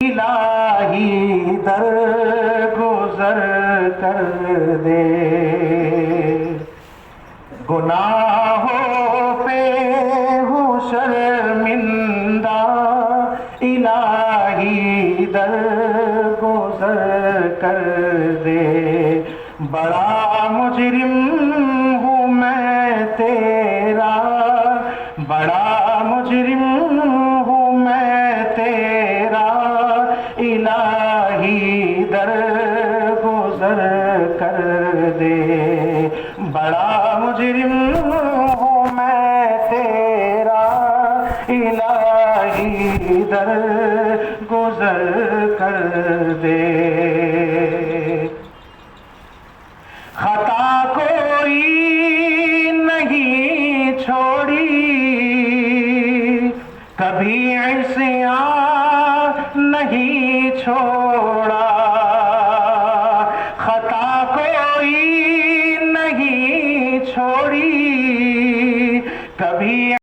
الہی درگزر کر دے، گناہوں پہ ہوں شرمندہ، الہی درگزر کر دے، بڑا مجرم ہوں میں تیرا، بڑا مجرم ہوں میں تیرا، الہی درگزر کر دے، بڑا مجرم ہوں میں تیرا، الہی درگزر کر دے۔ خطا کوئی نہیں چھوڑی، کبھی عصیان نہیں چھوڑا، خطا کوئی نہیں چھوڑی، کبھی